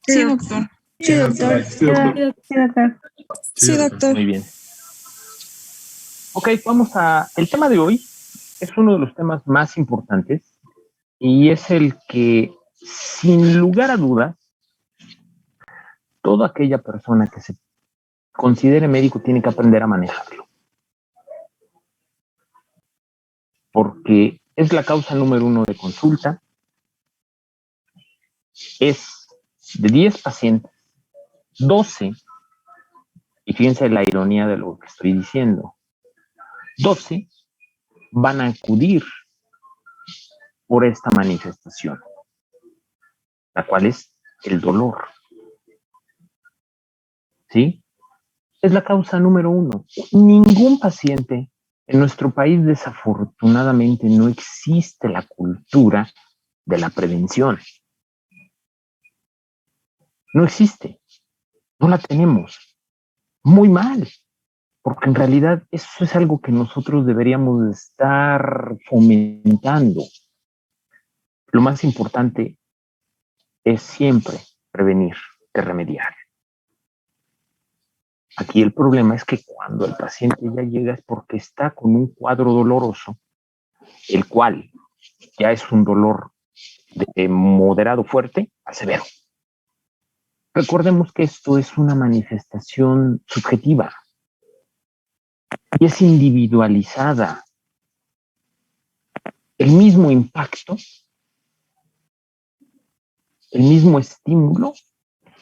Sí, doctor. Sí, doctor. Sí, doctor. Sí, doctor. Sí, doctor. Muy bien. Ok, el tema de hoy es uno de los temas más importantes y es el que, sin lugar a dudas, toda aquella persona que se considere médico tiene que aprender a manejarlo. Porque es la causa número 1 de consulta. Es de 10 pacientes, 12, y fíjense la ironía de lo que estoy diciendo, 12 van a acudir por esta manifestación, la cual es el dolor. ¿Sí? Es la causa número 1. Ningún paciente en nuestro país, desafortunadamente, no existe la cultura de la prevención. No existe. No la tenemos. Muy mal. Porque en realidad eso es algo que nosotros deberíamos estar fomentando. Lo más importante es siempre prevenir que remediar. Aquí el problema es que cuando el paciente ya llega es porque está con un cuadro doloroso, el cual ya es un dolor de moderado fuerte a severo. Recordemos que esto es una manifestación subjetiva y es individualizada. El mismo impacto, el mismo estímulo,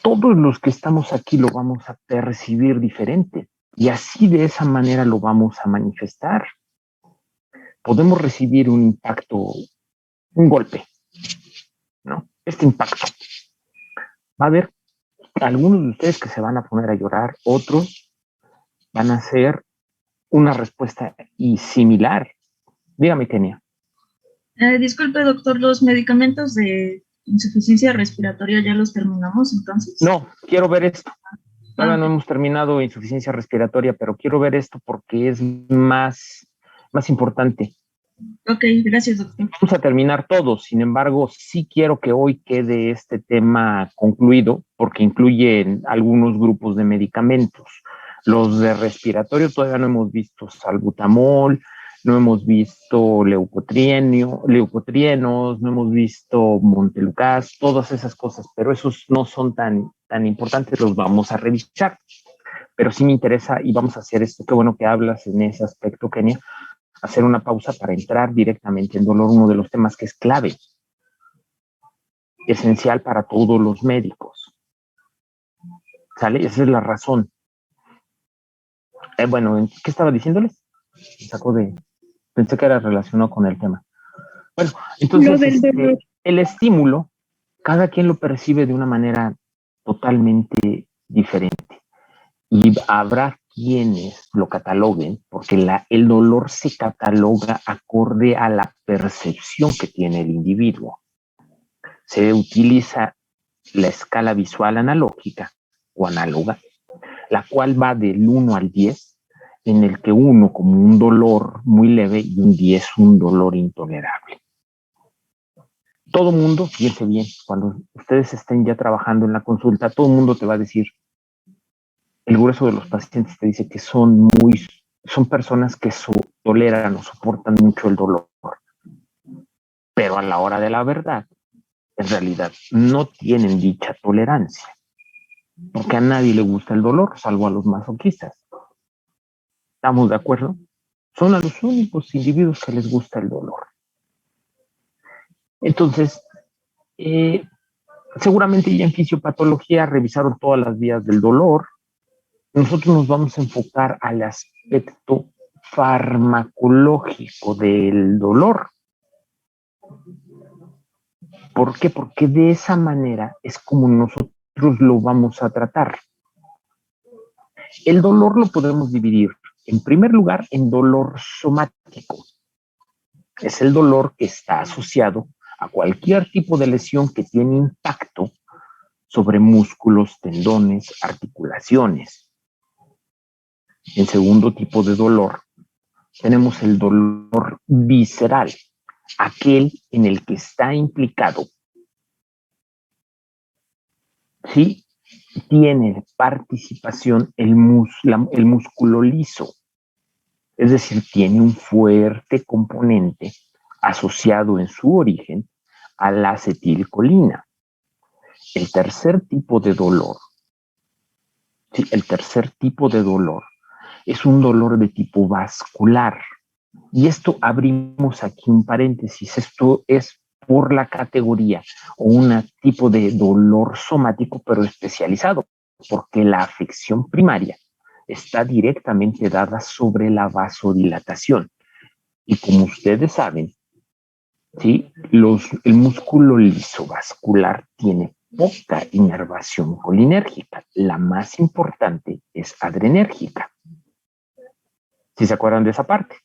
todos los que estamos aquí lo vamos a percibir diferente y así de esa manera lo vamos a manifestar. Podemos recibir un impacto, un golpe, ¿no? Este impacto. Va a haber algunos de ustedes que se van a poner a llorar, otros van a hacer una respuesta y similar. Dígame, Kenia. Disculpe, doctor, ¿los medicamentos de insuficiencia respiratoria ya los terminamos entonces? No, quiero ver esto. Todavía no hemos terminado insuficiencia respiratoria, pero quiero ver esto porque es más importante. Ok, gracias, doctor. Vamos a terminar todo, sin embargo, sí quiero que hoy quede este tema concluido porque incluye algunos grupos de medicamentos. Los de respiratorio todavía no hemos visto salbutamol, no hemos visto leucotrienos, no hemos visto montelukast, todas esas cosas, pero esos no son tan importantes, los vamos a revisar. Pero sí me interesa y vamos a hacer esto. Qué bueno que hablas en ese aspecto, Kenia. Hacer una pausa para entrar directamente en dolor, uno de los temas que es clave, esencial para todos los médicos. ¿Sale? Esa es la razón. Bueno, ¿qué estaba diciéndoles? Pensé que era relacionado con el tema. Bueno, entonces el estímulo, cada quien lo percibe de una manera totalmente diferente. Y habrá quienes lo cataloguen, porque el dolor se cataloga acorde a la percepción que tiene el individuo. Se utiliza la escala visual analógica o análoga, la cual va del 1 al 10, en el que 1 como un dolor muy leve y un 10 un dolor intolerable. Todo mundo, fíjense bien, cuando ustedes estén ya trabajando en la consulta, todo el mundo te va a decir, el grueso de los pacientes te dice que son personas que toleran o soportan mucho el dolor, pero a la hora de la verdad, en realidad no tienen dicha tolerancia, porque a nadie le gusta el dolor, salvo a los masoquistas. ¿Estamos de acuerdo? Son a los únicos individuos que les gusta el dolor. Entonces, seguramente ya en fisiopatología revisaron todas las vías del dolor. Nosotros nos vamos a enfocar al aspecto farmacológico del dolor. ¿Por qué? Porque de esa manera es como nosotros lo vamos a tratar. El dolor lo podemos dividir, en primer lugar, en dolor somático. Es el dolor que está asociado a cualquier tipo de lesión que tiene impacto sobre músculos, tendones, articulaciones. En segundo tipo de dolor, tenemos el dolor visceral, aquel en el que está implicado sí tiene participación el músculo liso, es decir, tiene un fuerte componente asociado en su origen a la acetilcolina. El tercer tipo de dolor, sí, el tercer tipo de dolor es un dolor de tipo vascular. Y esto abrimos aquí un paréntesis. Esto es por la categoría o un tipo de dolor somático, pero especializado, porque la afección primaria está directamente dada sobre la vasodilatación. Y como ustedes saben, ¿sí? El músculo liso vascular tiene poca inervación colinérgica. La más importante es adrenérgica. ¿Sí se acuerdan de esa parte?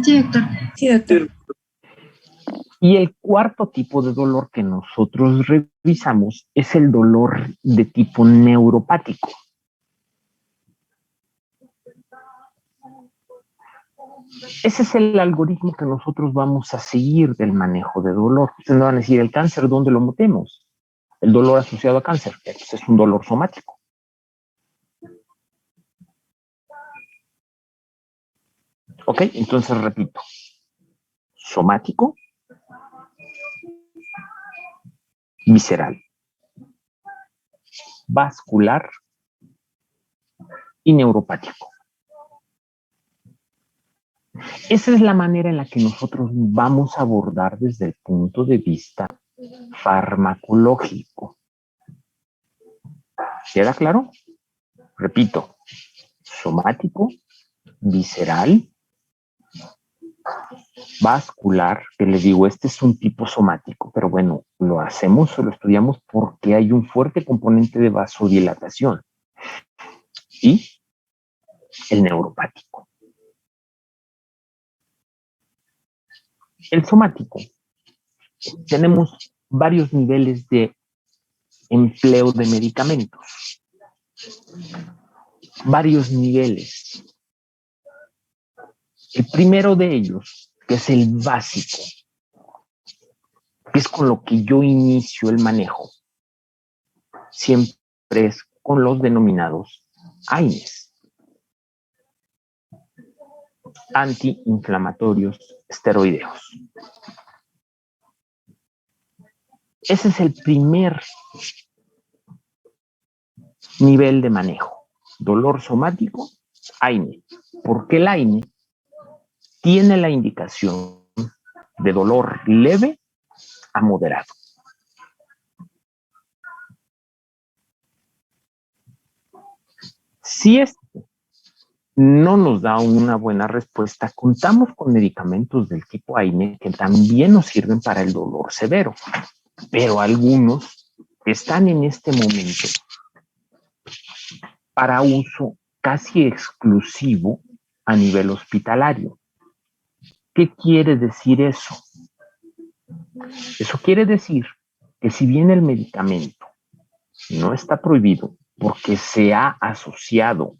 Sí, doctor. Sí, doctor. Y el cuarto tipo de dolor que nosotros revisamos es el dolor de tipo neuropático. Ese es el algoritmo que nosotros vamos a seguir del manejo de dolor. Ustedes me van a decir, ¿el cáncer dónde lo metemos? El dolor asociado a cáncer, pues es un dolor somático. Ok, entonces repito. Somático, visceral, vascular y neuropático. Esa es la manera en la que nosotros vamos a abordar desde el punto de vista farmacológico. ¿Queda claro? Repito, somático, visceral, vascular, que les digo, este es un tipo somático, pero bueno, lo hacemos o lo estudiamos porque hay un fuerte componente de vasodilatación. Y el neuropático. El somático. Tenemos varios niveles de empleo de medicamentos. Varios niveles. El primero de ellos, que es el básico, que es con lo que yo inicio el manejo, siempre es con los denominados AINES, antiinflamatorios esteroideos. Ese es el primer nivel de manejo. Dolor somático, AINE. Porque el AINE tiene la indicación de dolor leve a moderado. Si este no nos da una buena respuesta, contamos con medicamentos del tipo AINE que también nos sirven para el dolor severo, pero algunos están en este momento para uso casi exclusivo a nivel hospitalario. ¿Qué quiere decir eso? Eso quiere decir que si bien el medicamento no está prohibido porque se ha asociado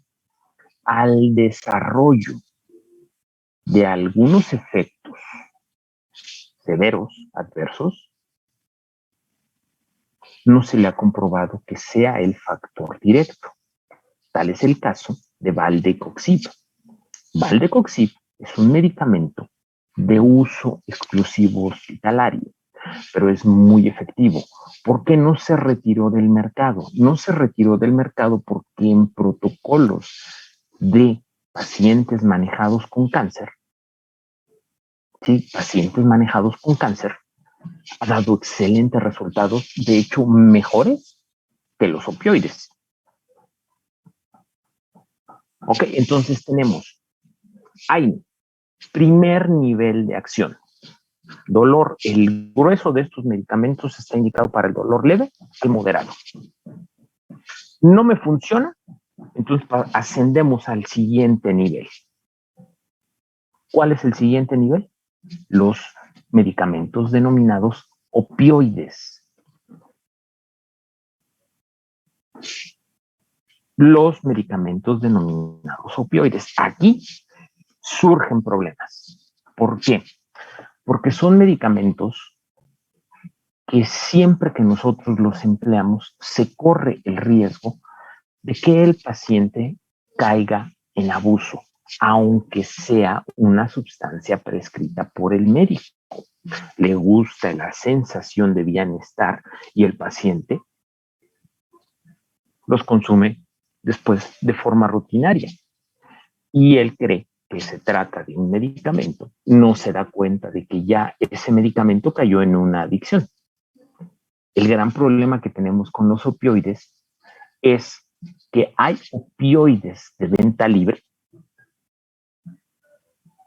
al desarrollo de algunos efectos severos, adversos, no se le ha comprobado que sea el factor directo. Tal es el caso de Valdecoxib. Valdecoxib es un medicamento de uso exclusivo hospitalario, pero es muy efectivo. ¿Por qué no se retiró del mercado? No se retiró del mercado porque en protocolos de pacientes manejados con cáncer, sí, pacientes manejados con cáncer, ha dado excelentes resultados, de hecho, mejores que los opioides. Ok, entonces tenemos AINE, primer nivel de acción. Dolor, el grueso de estos medicamentos está indicado para el dolor leve y moderado. No me funciona, entonces ascendemos al siguiente nivel. ¿Cuál es el siguiente nivel? Los medicamentos denominados opioides. Los medicamentos denominados opioides. Aquí surgen problemas. ¿Por qué? Porque son medicamentos que siempre que nosotros los empleamos se corre el riesgo de que el paciente caiga en abuso, aunque sea una sustancia prescrita por el médico. Le gusta la sensación de bienestar y el paciente los consume después de forma rutinaria. Y él cree que se trata de un medicamento, no se da cuenta de que ya ese medicamento cayó en una adicción. El gran problema que tenemos con los opioides es que hay opioides de venta libre.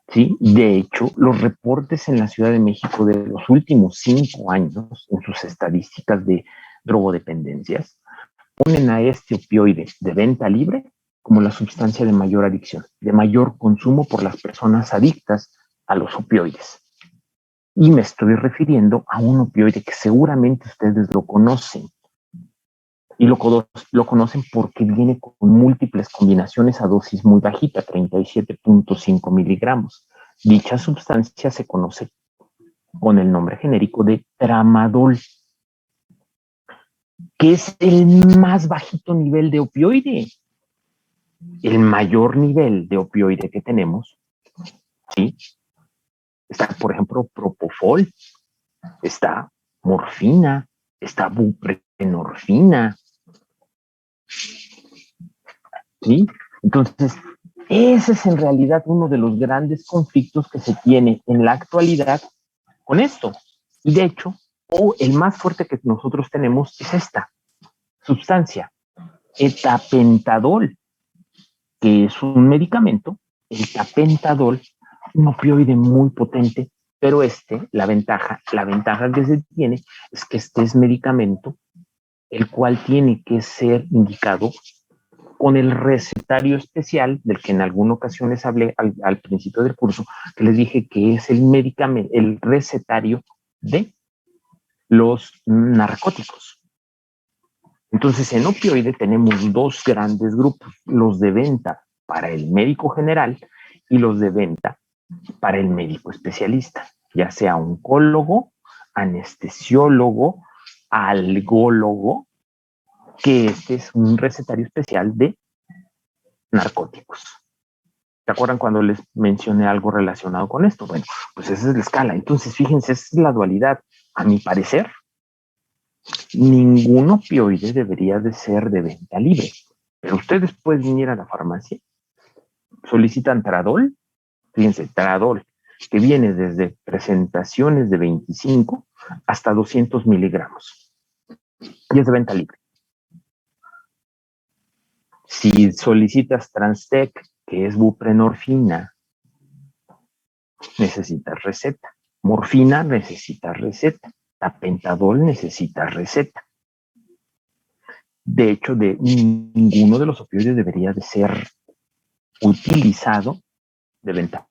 ¿Sí? De hecho, los reportes en la Ciudad de México de los últimos 5 años, en sus estadísticas de drogodependencias, ponen a este opioide de venta libre como la sustancia de mayor adicción, de mayor consumo por las personas adictas a los opioides. Y me estoy refiriendo a un opioide que seguramente ustedes lo conocen. Y lo conocen porque viene con múltiples combinaciones a dosis muy bajita, 37.5 miligramos. Dicha sustancia se conoce con el nombre genérico de tramadol, que es el más bajito nivel de opioide. El mayor nivel de opioide que tenemos, ¿sí? Está, por ejemplo, propofol, está morfina, está buprenorfina, ¿sí? Entonces, ese es en realidad uno de los grandes conflictos que se tiene en la actualidad con esto. Y de hecho, el más fuerte que nosotros tenemos es esta sustancia, etapentadol, que es un medicamento, el tapentadol, un opioide muy potente, pero la ventaja que se tiene es que este es medicamento, el cual tiene que ser indicado con el recetario especial del que en alguna ocasión les hablé al principio del curso, que les dije que es el medicamento, el recetario de los narcóticos. Entonces, en opioide tenemos 2 grandes grupos, los de venta para el médico general y los de venta para el médico especialista, ya sea oncólogo, anestesiólogo, algólogo, que este es un recetario especial de narcóticos. ¿Se acuerdan cuando les mencioné algo relacionado con esto? Bueno, pues esa es la escala. Entonces, fíjense, esa es la dualidad. A mi parecer, ningún opioide debería de ser de venta libre. Pero ustedes pueden ir a la farmacia, solicitan Tradol, fíjense, Tradol, que viene desde presentaciones de 25 hasta 200 miligramos. Y es de venta libre. Si solicitas Transtec, que es buprenorfina, necesitas receta. Morfina, necesitas receta. Tapentadol, necesitas receta. De hecho, ninguno de los opioides debería de ser utilizado de venta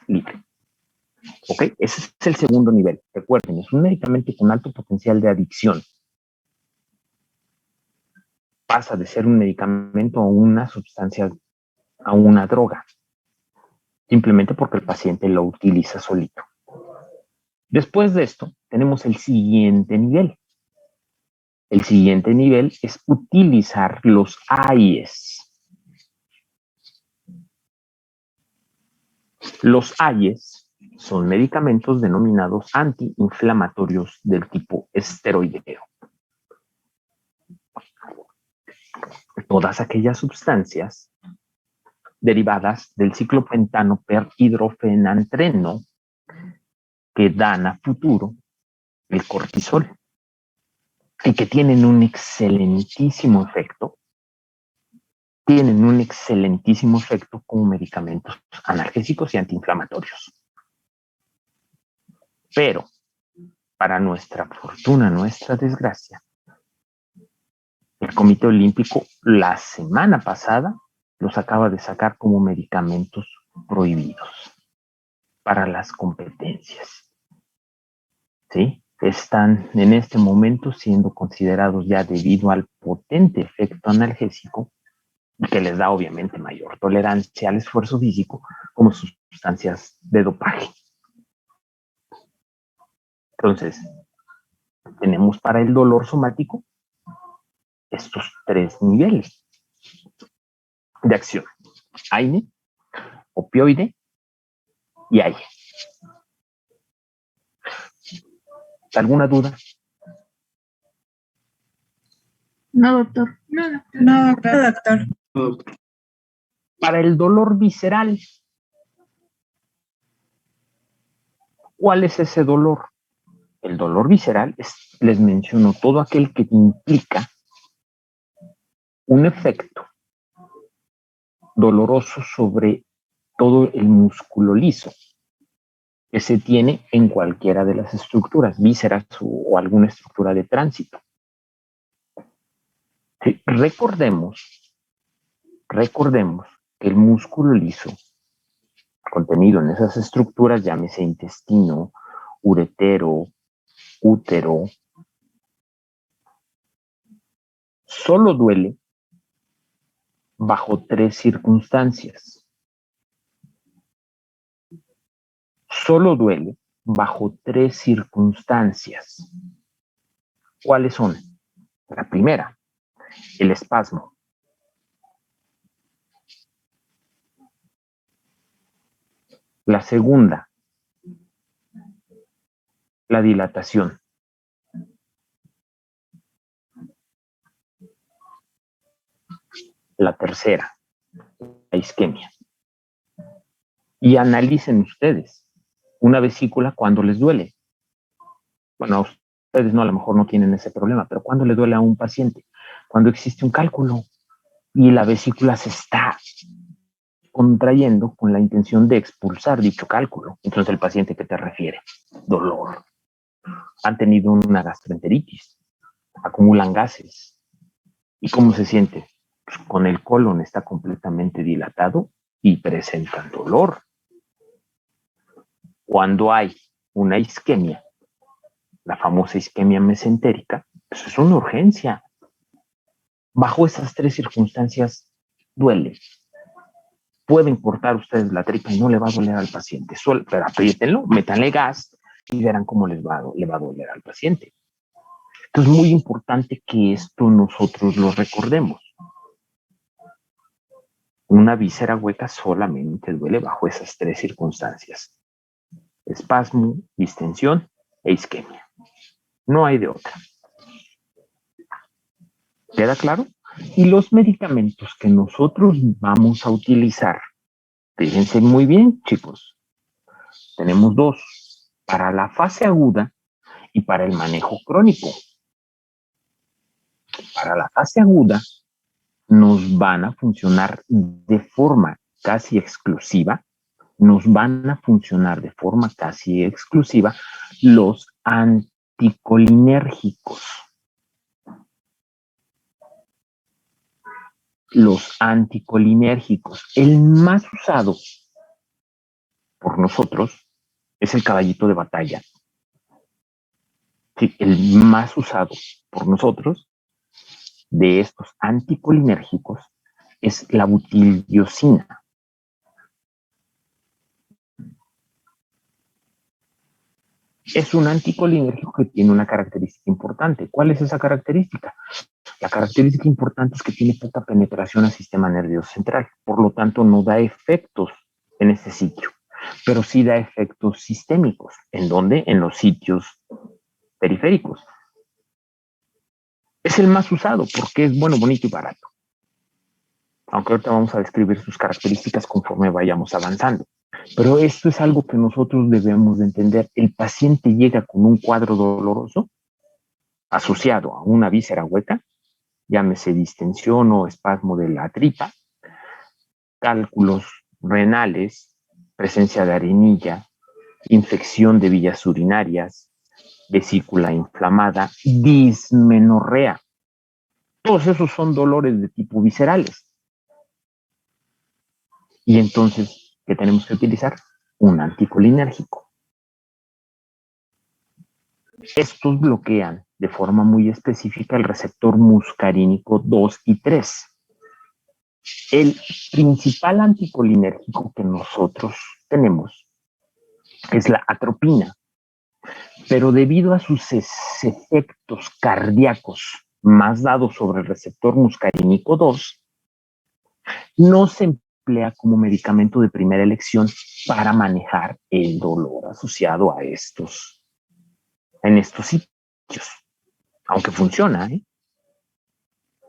libre. ¿Ok? Ese es el segundo nivel. Recuerden, es un medicamento con alto potencial de adicción. Pasa de ser un medicamento a una sustancia, a una droga, simplemente porque el paciente lo utiliza solito. Después de esto, tenemos el siguiente nivel. El siguiente nivel es utilizar los AIES. Los AIES son medicamentos denominados antiinflamatorios del tipo esteroideo. Todas aquellas sustancias derivadas del ciclopentano perhidrofenantreno que dan a futuro el cortisol y que tienen un excelentísimo efecto, como medicamentos analgésicos y antiinflamatorios. Pero, para nuestra fortuna, nuestra desgracia, el Comité Olímpico la semana pasada los acaba de sacar como medicamentos prohibidos para las competencias. ¿Sí? Están en este momento siendo considerados ya debido al potente efecto analgésico que les da obviamente mayor tolerancia al esfuerzo físico como sustancias de dopaje. Entonces, tenemos para el dolor somático estos tres niveles de acción: AINE, opioide y AIE. ¿Alguna duda? No, doctor. No, doctor. Para el dolor visceral, ¿cuál es ese dolor? El dolor visceral es, les menciono, todo aquel que implica un efecto doloroso sobre todo el músculo liso que se tiene en cualquiera de las estructuras, vísceras o alguna estructura de tránsito. Sí, recordemos que el músculo liso contenido en esas estructuras, llámese intestino, uretero, útero, solo duele bajo tres circunstancias. Solo duele bajo tres circunstancias. ¿Cuáles son? La primera, el espasmo. La segunda, la dilatación. La tercera, la isquemia. Y analicen ustedes una vesícula cuando les duele. Bueno, a ustedes no, a lo mejor no tienen ese problema, pero ¿cuándo le duele a un paciente? Cuando existe un cálculo y la vesícula se está contrayendo con la intención de expulsar dicho cálculo. Entonces, ¿el paciente qué te refiere? Dolor. Han tenido una gastroenteritis, acumulan gases. ¿Y cómo se siente? Pues con el colon está completamente dilatado y presentan dolor. Cuando hay una isquemia, la famosa isquemia mesentérica, pues es una urgencia. Bajo esas tres circunstancias, duele. Pueden cortar ustedes la tripa y no le va a doler al paciente. Pero apriétenlo, métanle gas y verán cómo le va a doler al paciente. Entonces es muy importante que esto nosotros lo recordemos. Una víscera hueca solamente duele bajo esas tres circunstancias: espasmo, distensión e isquemia. No hay de otra. ¿Queda claro? Y los medicamentos que nosotros vamos a utilizar, fíjense muy bien, chicos, tenemos dos: para la fase aguda y para el manejo crónico. Para la fase aguda nos van a funcionar de forma casi exclusiva, los anticolinérgicos. Los anticolinérgicos. El más usado por nosotros es el caballito de batalla. Sí, el más usado por nosotros de estos anticolinérgicos es la butildiosina. Es un anticolinérgico que tiene una característica importante. ¿Cuál es esa característica? La característica importante es que tiene poca penetración al sistema nervioso central, por lo tanto no da efectos en este sitio, pero sí da efectos sistémicos. ¿En dónde? En los sitios periféricos. Es el más usado porque es bueno, bonito y barato. Aunque ahorita vamos a describir sus características conforme vayamos avanzando. Pero esto es algo que nosotros debemos de entender. El paciente llega con un cuadro doloroso asociado a una víscera hueca, llámese distensión o espasmo de la tripa, cálculos renales, presencia de arenilla, infección de vías urinarias, vesícula inflamada, dismenorrea. Todos esos son dolores de tipo viscerales. Y entonces, ¿qué tenemos que utilizar? Un anticolinérgico. Estos bloquean de forma muy específica el receptor muscarínico 2 y 3. El principal anticolinérgico que nosotros tenemos es la atropina. pero debido a sus efectos cardíacos más dados sobre el receptor muscarínico 2, no se emplea como medicamento de primera elección para manejar el dolor asociado a en estos sitios, aunque funciona, ¿eh?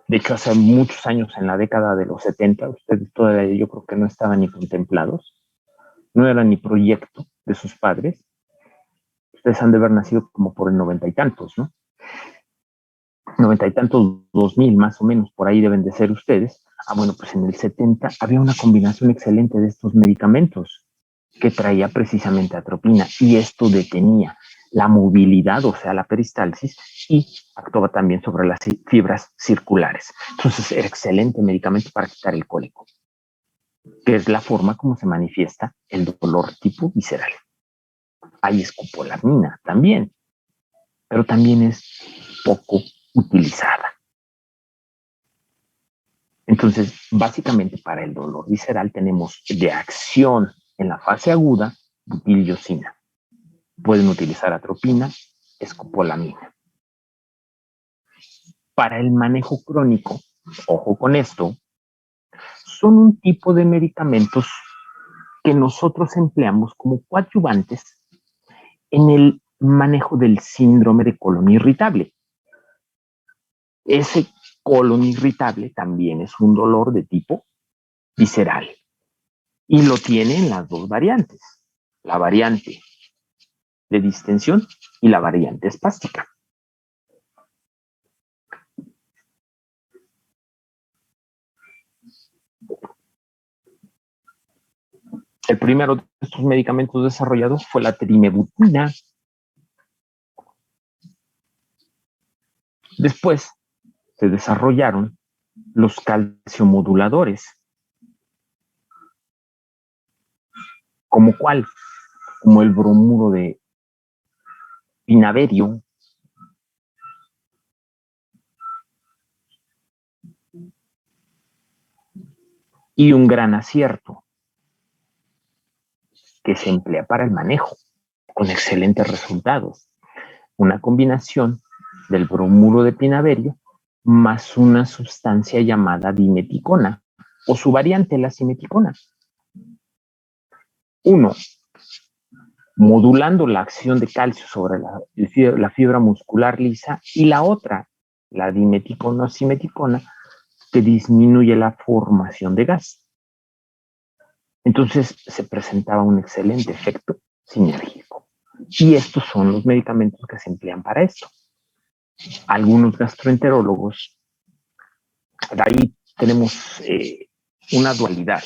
De hecho, hace muchos años, en la década de los 70, ustedes todavía yo creo que no estaban ni contemplados, no era ni proyecto de sus padres. Ustedes han de haber nacido como por el 90 y tantos, ¿no? 90 y tantos, 2000 más o menos, por ahí deben de ser ustedes. Bueno, pues en el 70 había una combinación excelente de estos medicamentos que traía precisamente atropina, y esto detenía la movilidad, o sea, la peristalsis, y actuaba también sobre las fibras circulares. Entonces era excelente medicamento para quitar el cólico, que es la forma como se manifiesta el dolor tipo visceral. Hay escopolamina también, pero también es poco utilizada. Entonces, básicamente para el dolor visceral tenemos de acción en la fase aguda butilliosina. Pueden utilizar atropina, escopolamina. Para el manejo crónico, ojo con esto, son un tipo de medicamentos que nosotros empleamos como coadyuvantes en el manejo del síndrome de colon irritable. Ese colon irritable también es un dolor de tipo visceral y lo tiene en las dos variantes, la variante de distensión y la variante espástica. El primero de estos medicamentos desarrollados fue la trimebutina. Después se desarrollaron los calciomoduladores. ¿Como cuál? Como el bromuro de pinaverio, y un gran acierto que se emplea para el manejo con excelentes resultados. Una combinación del bromuro de pinaverio más una sustancia llamada dimeticona o su variante, la simeticona. Uno, modulando la acción de calcio sobre la fibra muscular lisa, y la otra, la dimeticona o simeticona, que disminuye la formación de gas. Entonces se presentaba un excelente efecto sinérgico. Y estos son los medicamentos que se emplean para esto. Algunos gastroenterólogos, de ahí tenemos una dualidad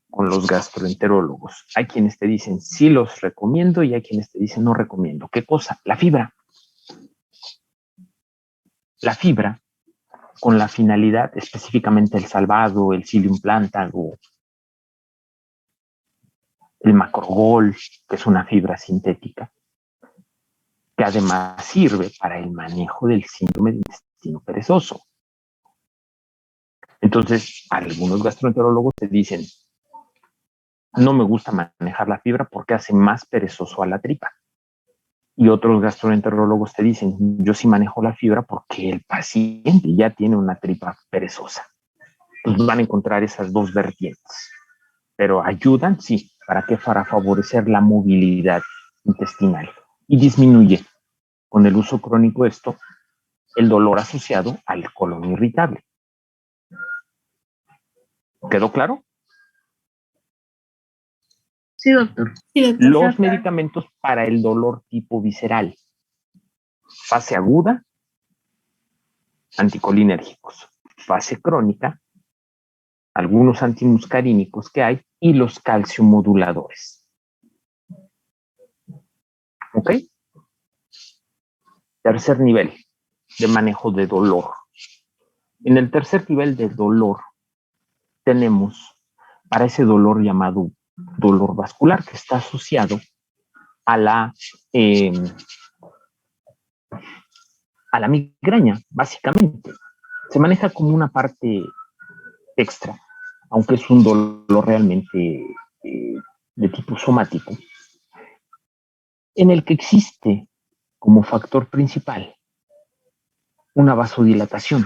con los gastroenterólogos. Hay quienes te dicen sí los recomiendo y hay quienes te dicen no recomiendo. ¿Qué cosa? La fibra. La fibra, con la finalidad, específicamente el salvado, el psyllium plantago, el macrogol, que es una fibra sintética, que además sirve para el manejo del síndrome de intestino perezoso. Entonces, algunos gastroenterólogos te dicen, no me gusta manejar la fibra porque hace más perezoso a la tripa. Y otros gastroenterólogos te dicen, yo sí manejo la fibra porque el paciente ya tiene una tripa perezosa. Entonces van a encontrar esas dos vertientes. Pero ayudan, sí. ¿Para qué? Para favorecer la movilidad intestinal. Y disminuye con el uso crónico esto el dolor asociado al colon irritable. ¿Quedó claro? Sí, doctor. Los medicamentos para el dolor tipo visceral. Fase aguda, anticolinérgicos. Fase crónica, algunos antimuscarínicos que hay, y los calciomoduladores. ¿Ok? Tercer nivel de manejo de dolor. En el tercer nivel de dolor tenemos para ese dolor llamado dolor vascular, que está asociado a la migraña, básicamente. Se maneja como una parte extra, aunque es un dolor realmente de tipo somático. en el que existe como factor principal una vasodilatación.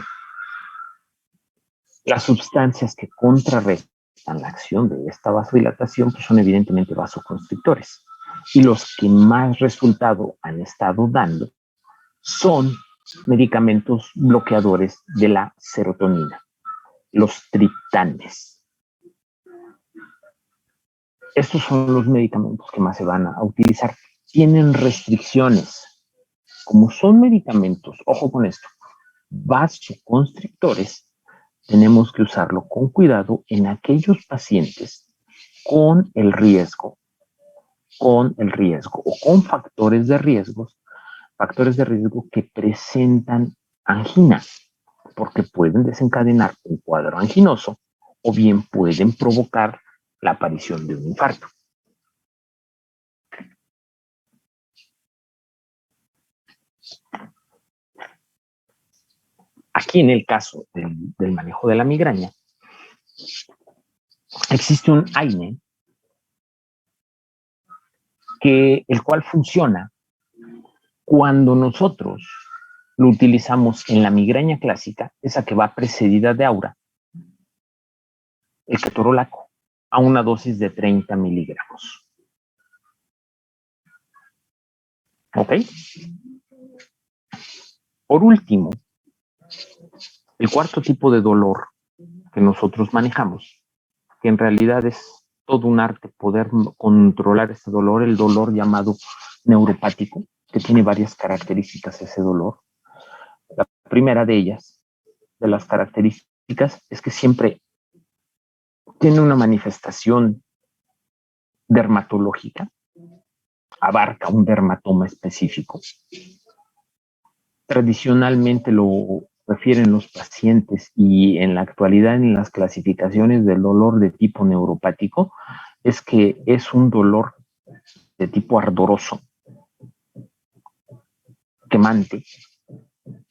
Las sustancias que contrarrestan la acción de esta vasodilatación pues son evidentemente vasoconstrictores. Y los que más resultado han estado dando son medicamentos bloqueadores de la serotonina, los triptanes. Estos son los medicamentos que más se van a utilizar. Tienen restricciones. Como son medicamentos, ojo con esto, vasoconstrictores, tenemos que usarlo con cuidado en aquellos pacientes con el riesgo o con factores de riesgo que presentan angina, porque pueden desencadenar un cuadro anginoso o bien pueden provocar la aparición de un infarto. Aquí en el caso del manejo de la migraña, existe un AINE el cual funciona cuando nosotros lo utilizamos en la migraña clásica, esa que va precedida de aura, el ketorolaco, a una dosis de 30 miligramos. ¿Ok? Por último, el cuarto tipo de dolor que nosotros manejamos, que en realidad es todo un arte poder controlar este dolor, el dolor llamado neuropático, que tiene varias características ese dolor. La primera de ellas, de las características, es que siempre tiene una manifestación dermatológica, abarca un dermatoma específico. Tradicionalmente lo refieren los pacientes y en la actualidad en las clasificaciones del dolor de tipo neuropático es que es un dolor de tipo ardoroso, quemante,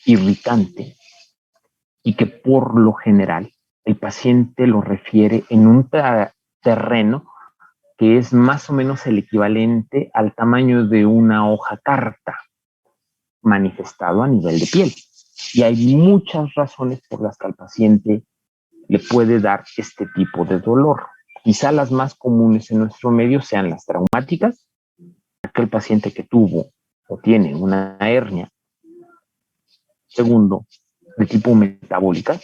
irritante y que por lo general el paciente lo refiere en un terreno que es más o menos el equivalente al tamaño de una hoja carta manifestado a nivel de piel. Y hay muchas razones por las que al paciente le puede dar este tipo de dolor. Quizá las más comunes en nuestro medio sean las traumáticas, aquel paciente que tuvo o tiene una hernia. Segundo, de tipo metabólica,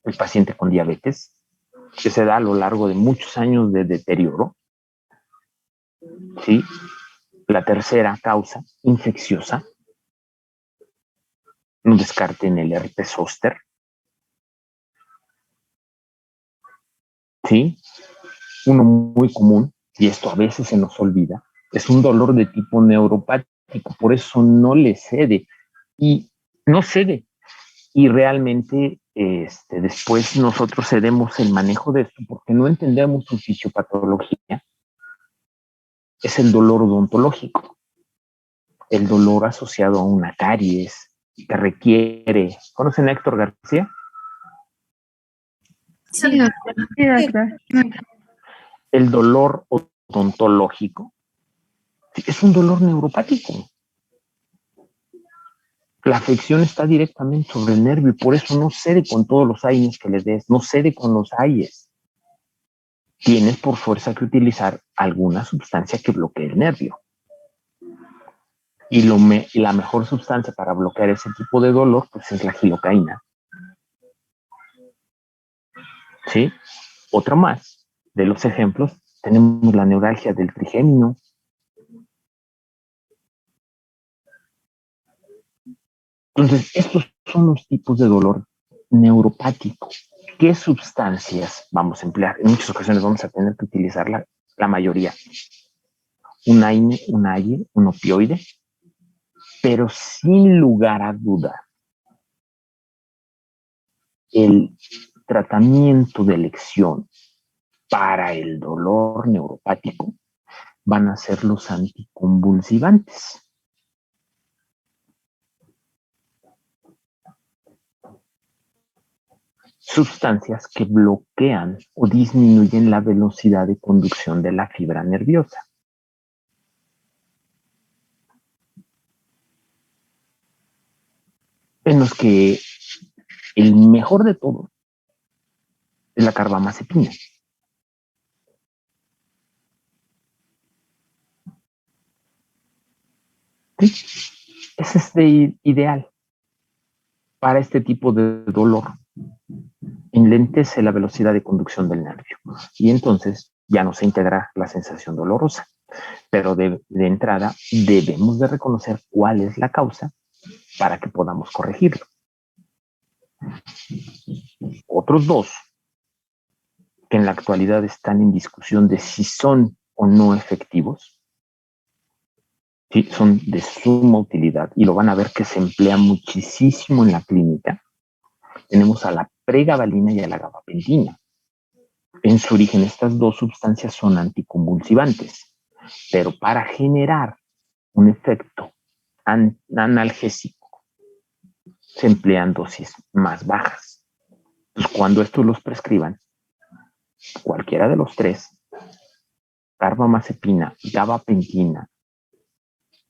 el paciente con diabetes, que se da a lo largo de muchos años de deterioro. ¿Sí? La tercera causa, infecciosa, no descarten el herpes zóster. ¿Sí? Uno muy común, y esto a veces se nos olvida, es un dolor de tipo neuropático, por eso no le cede y no cede. Y realmente después nosotros cedemos el manejo de esto porque no entendemos su fisiopatología. Es el dolor odontológico, el dolor asociado a una caries que requiere. ¿Conocen a Héctor García? Sí, doctor. El dolor odontológico es un dolor neuropático. La afección está directamente sobre el nervio y por eso no cede con todos los AINES que les des, no cede con los AIES. Tienes por fuerza que utilizar alguna sustancia que bloquee el nervio. Y la mejor sustancia para bloquear ese tipo de dolor pues es la gilocaína. ¿Sí? Otra más de los ejemplos, tenemos la neuralgia del trigémino. Entonces, estos son los tipos de dolor neuropático. ¿Qué sustancias vamos a emplear? En muchas ocasiones vamos a tener que utilizar la mayoría. Un AINE, un AIE, un opioide, pero sin lugar a duda, el tratamiento de elección para el dolor neuropático van a ser los anticonvulsivantes. Sustancias que bloquean o disminuyen la velocidad de conducción de la fibra nerviosa. en los que el mejor de todo es la carbamazepina. ¿Sí? Ese es ideal para este tipo de dolor. Enlentece la velocidad de conducción del nervio y entonces ya no se integra la sensación dolorosa. Pero de entrada debemos de reconocer cuál es la causa para que podamos corregirlo. Otros dos que en la actualidad están en discusión de si son o no efectivos, sí, son de suma utilidad y lo van a ver que se emplea muchísimo en la clínica. Tenemos a la pregabalina y a la gabapentina. En su origen, estas dos sustancias son anticonvulsivantes, pero para generar un efecto analgésico se emplean dosis más bajas. Entonces, cuando estos los prescriban, cualquiera de los tres, carbamazepina, gabapentina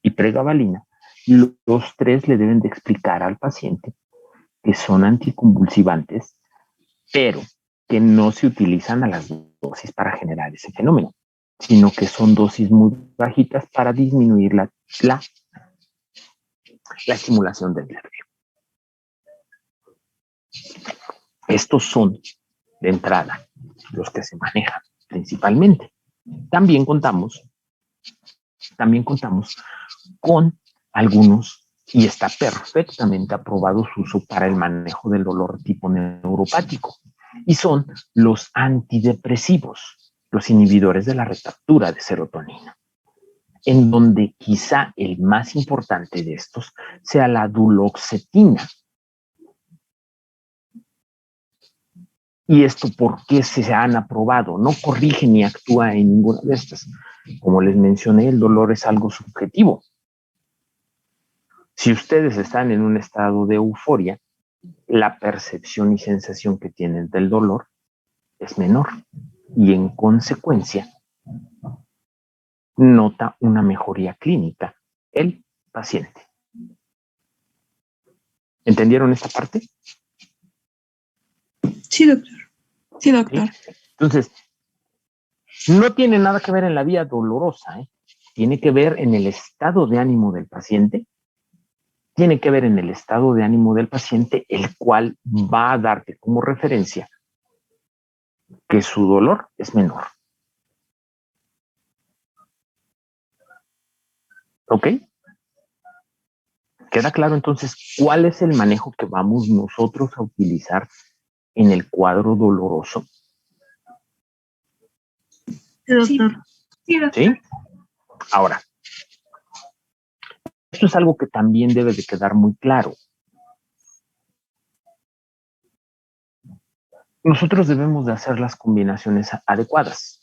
y pregabalina, los tres le deben de explicar al paciente que son anticonvulsivantes, pero que no se utilizan a las dosis para generar ese fenómeno, sino que son dosis muy bajitas para disminuir la estimulación del nervio. Estos son, de entrada, los que se manejan principalmente. También contamos con algunos, y está perfectamente aprobado su uso para el manejo del dolor tipo neuropático, y son los antidepresivos, los inhibidores de la recaptura de serotonina, en donde quizá el más importante de estos sea la duloxetina. ¿Y esto por qué se han aprobado? No corrige ni actúa en ninguna de estas. Como les mencioné, el dolor es algo subjetivo. Si ustedes están en un estado de euforia, la percepción y sensación que tienen del dolor es menor y en consecuencia nota una mejoría clínica el paciente. ¿Entendieron esta parte? Sí, doctor. Sí, doctor. ¿Sí? Entonces, no tiene nada que ver en la vía dolorosa, ¿eh? Tiene que ver en el estado de ánimo del paciente. Tiene que ver en el estado de ánimo del paciente, el cual va a darte como referencia que su dolor es menor. ¿Ok? ¿Queda claro entonces cuál es el manejo que vamos nosotros a utilizar en el cuadro doloroso? Sí, doctor. Sí, doctor. ¿Sí? Ahora, esto es algo que también debe de quedar muy claro. Nosotros debemos de hacer las combinaciones adecuadas.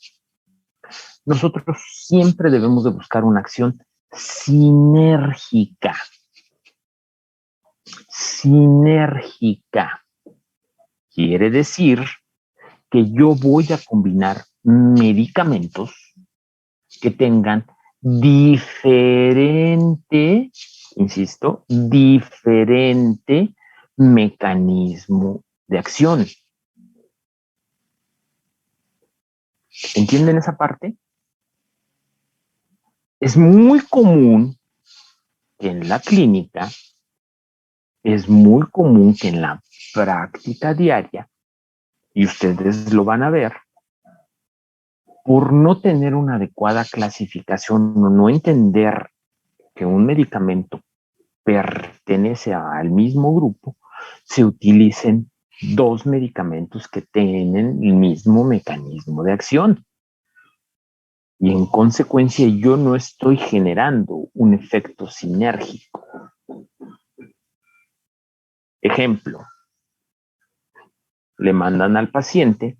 Nosotros siempre debemos de buscar una acción sinérgica. Sinérgica. Quiere decir que yo voy a combinar medicamentos que tengan diferente, insisto, diferente mecanismo de acción. ¿Entienden esa parte? Es muy común que en la clínica, es muy común que en la práctica diaria, y ustedes lo van a ver, por no tener una adecuada clasificación o no entender que un medicamento pertenece al mismo grupo, se utilicen dos medicamentos que tienen el mismo mecanismo de acción. Y en consecuencia yo no estoy generando un efecto sinérgico. Ejemplo, le mandan al paciente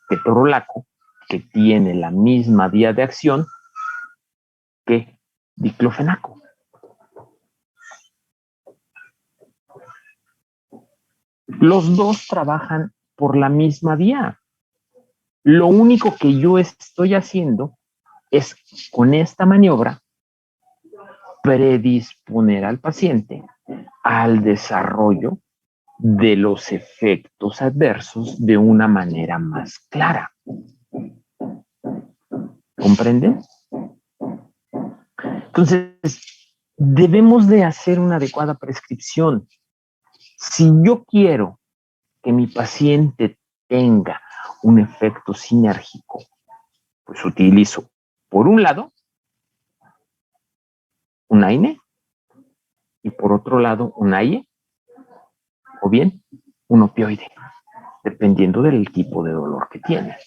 ketorolaco, que tiene la misma vía de acción que diclofenaco. Los dos trabajan por la misma vía. Lo único que yo estoy haciendo es, con esta maniobra, predisponer al paciente al desarrollo de los efectos adversos de una manera más clara. ¿Comprenden? Entonces, debemos de hacer una adecuada prescripción. Si yo quiero que mi paciente tenga un efecto sinérgico, pues utilizo, por un lado, un AINE y por otro lado, un AIE o bien un opioide, dependiendo del tipo de dolor que tiene.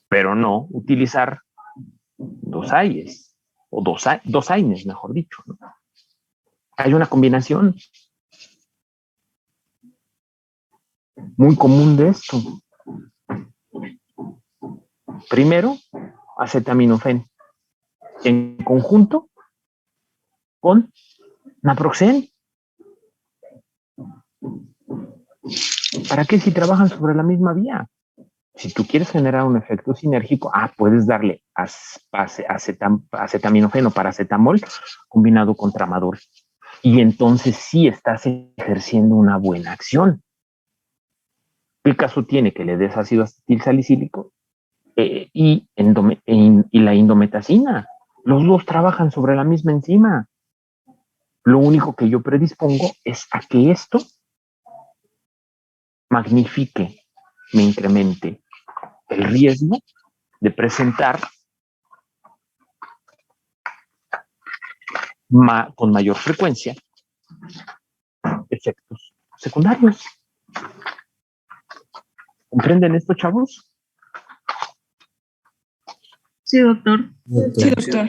Pero no utilizar dos AIES o dos AINES, mejor dicho, ¿no? Hay una combinación muy común de esto. Primero, acetaminofén en conjunto con naproxen. ¿Para qué si trabajan sobre la misma vía? Si tú quieres generar un efecto sinérgico, puedes darle acetaminofén o paracetamol combinado con tramadol. Y entonces sí estás ejerciendo una buena acción. ¿Qué caso tiene que le des ácido acetil salicílico y la indometacina? Los dos trabajan sobre la misma enzima. Lo único que yo predispongo es a que esto magnifique, me incremente el riesgo de presentar con mayor frecuencia efectos secundarios. ¿Comprenden esto, chavos? Sí, doctor. Sí, doctor.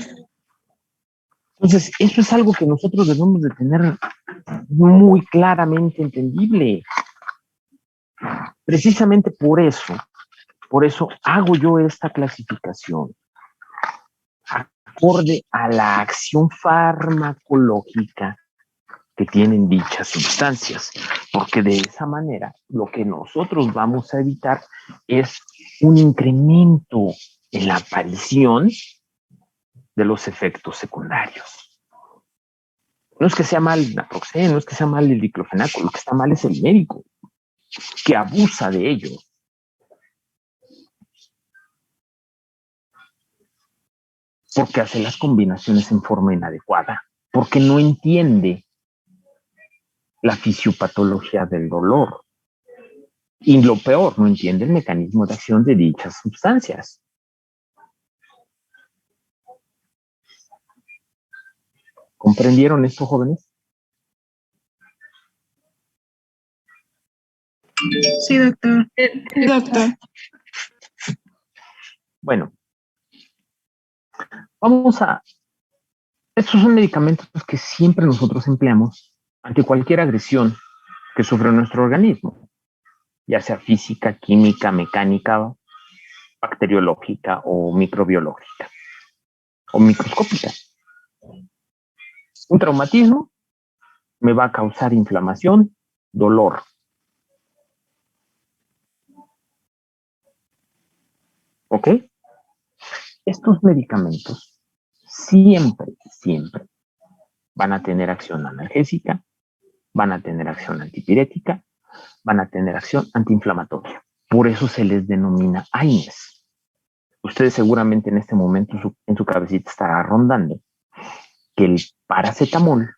Entonces, eso es algo que nosotros debemos de tener muy claramente entendible. Precisamente por eso hago yo esta clasificación acorde a la acción farmacológica que tienen dichas sustancias, porque de esa manera lo que nosotros vamos a evitar es un incremento en la aparición de los efectos secundarios. No es que sea mal el naproxen, no es que sea mal el diclofenaco, lo que está mal es el médico que abusa de ello. Porque hace las combinaciones en forma inadecuada, porque no entiende la fisiopatología del dolor. Y lo peor, no entiende el mecanismo de acción de dichas sustancias. ¿Comprendieron esto, jóvenes? Sí, doctor. Sí, doctor. Bueno, estos son medicamentos que siempre nosotros empleamos ante cualquier agresión que sufre nuestro organismo, ya sea física, química, mecánica, bacteriológica o microbiológica o microscópica. Un traumatismo me va a causar inflamación, dolor. ¿Ok? Estos medicamentos siempre van a tener acción analgésica, van a tener acción antipirética, van a tener acción antiinflamatoria. Por eso se les denomina AINES. Ustedes seguramente en este momento en su cabecita estará rondando que el paracetamol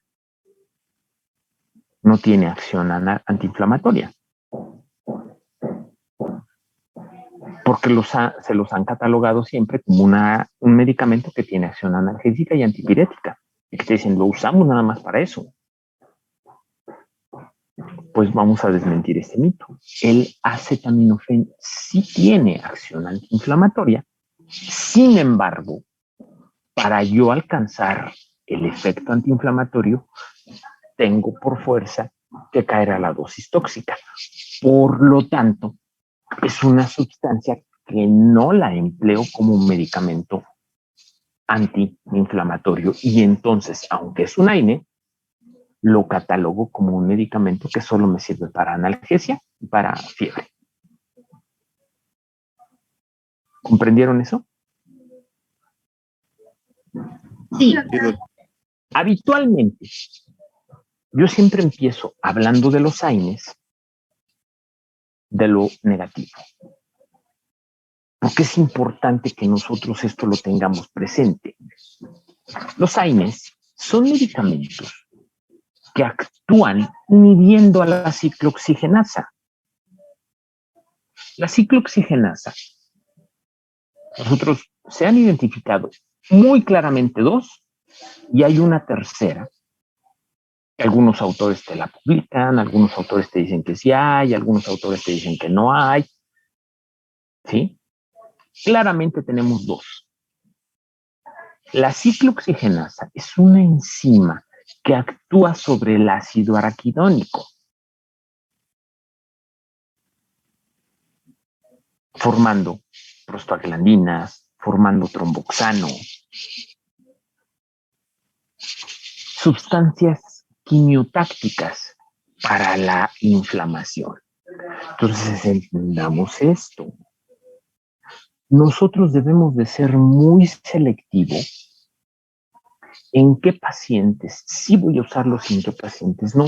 no tiene acción antiinflamatoria. Porque se los han catalogado siempre como un medicamento que tiene acción analgésica y antipirética. Y que te dicen, lo usamos nada más para eso. Pues vamos a desmentir este mito. El acetaminofén sí tiene acción antiinflamatoria. Sin embargo, para yo alcanzar el efecto antiinflamatorio, tengo por fuerza que caer a la dosis tóxica. Por lo tanto, es una sustancia que no la empleo como un medicamento antiinflamatorio. Y entonces, aunque es un AINE, lo catalogo como un medicamento que solo me sirve para analgesia y para fiebre. ¿Comprendieron eso? Sí. Habitualmente, Yo siempre empiezo hablando de los AINES, de lo negativo. Porque es importante que nosotros esto lo tengamos presente. Los AINES son medicamentos que actúan inhibiendo a la ciclooxigenasa. La ciclooxigenasa, nosotros se han identificado muy claramente dos y hay una tercera. Algunos autores te la publican, algunos autores te dicen que sí hay, algunos autores te dicen que no hay. ¿Sí? Claramente tenemos dos. La ciclooxigenasa es una enzima que actúa sobre el ácido araquidónico, formando prostaglandinas, formando tromboxano, sustancias quimiotácticas para la inflamación. Entonces entendamos esto. Nosotros debemos de ser muy selectivos en qué pacientes sí voy a usarlos y en qué pacientes no.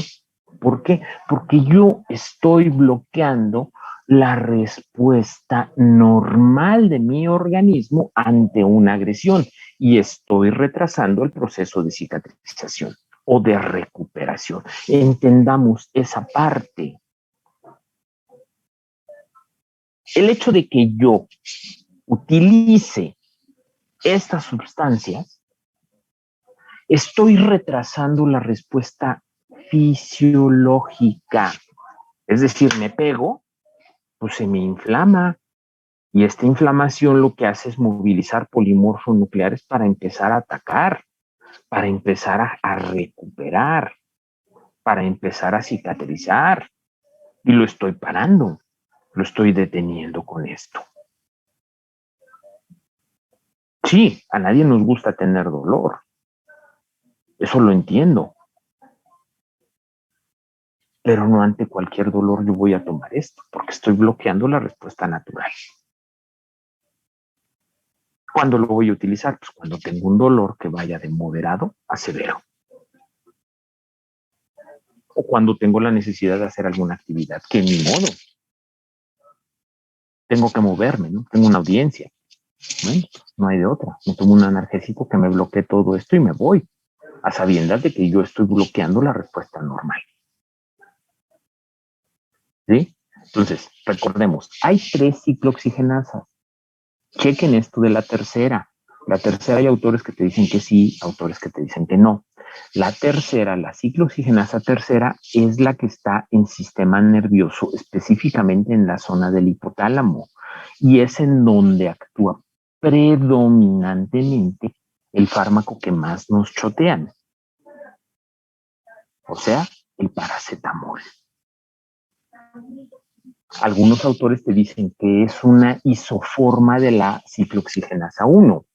¿Por qué? Porque yo estoy bloqueando la respuesta normal de mi organismo ante una agresión y estoy retrasando el proceso de cicatrización o de recuperación. Entendamos esa parte. El hecho de que yo utilice estas sustancias, estoy retrasando la respuesta fisiológica. Es decir, me pego, pues se me inflama. Y esta inflamación lo que hace es movilizar polimorfonucleares para empezar a atacar, para empezar a recuperar, para empezar a cicatrizar. Y lo estoy parando, lo estoy deteniendo con esto. Sí, a nadie nos gusta tener dolor. Eso lo entiendo. Pero no ante cualquier dolor yo voy a tomar esto, porque estoy bloqueando la respuesta natural. ¿Cuándo lo voy a utilizar? Pues cuando tengo un dolor que vaya de moderado a severo. O cuando tengo la necesidad de hacer alguna actividad, que ni modo. Tengo que moverme, ¿no? Tengo una audiencia. Bueno, no hay de otra. Me tomo un analgésico que me bloquee todo esto y me voy, a sabiendas de que yo estoy bloqueando la respuesta normal. ¿Sí? Entonces, recordemos, hay 3 ciclooxigenasas. Chequen esto de la tercera. La tercera hay autores que te dicen que sí, autores que te dicen que no. La tercera, la ciclooxigenasa tercera, es la que está en sistema nervioso, específicamente en la zona del hipotálamo, y es en donde actúa predominantemente el fármaco que más nos chotean, o sea, el paracetamol. Algunos autores te dicen que es una isoforma de la ciclooxigenasa 1,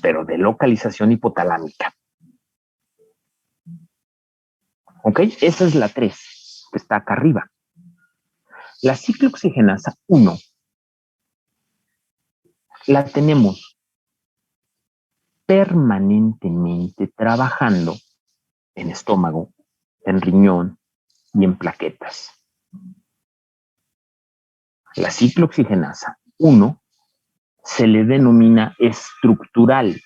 pero de localización hipotalámica. ¿Ok? Esa es la 3, que está acá arriba. La ciclooxigenasa 1 la tenemos permanentemente trabajando en estómago, en riñón y en plaquetas. La ciclooxigenasa 1 se le denomina estructural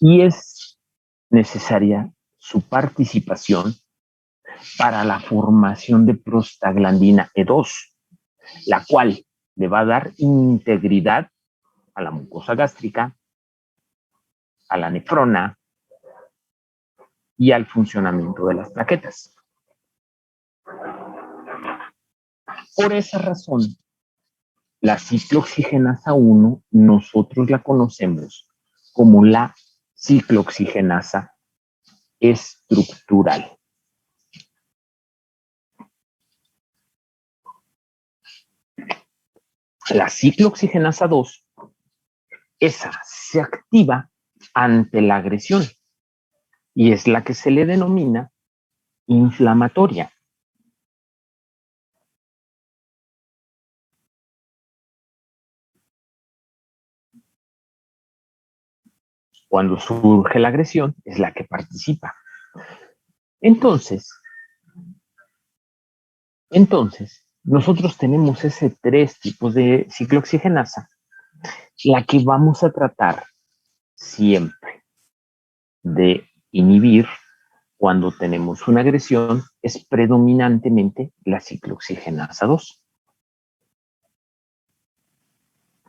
y es necesaria su participación para la formación de prostaglandina E2, la cual le va a dar integridad a la mucosa gástrica, a la nefrona y al funcionamiento de las plaquetas. Por esa razón, la ciclooxigenasa 1 nosotros la conocemos como la ciclooxigenasa estructural. La ciclooxigenasa 2, esa se activa ante la agresión y es la que se le denomina inflamatoria. Cuando surge la agresión, es la que participa. Entonces, nosotros tenemos ese 3 tipos de ciclooxigenasa, la que vamos a tratar siempre de inhibir cuando tenemos una agresión es predominantemente la ciclooxigenasa 2.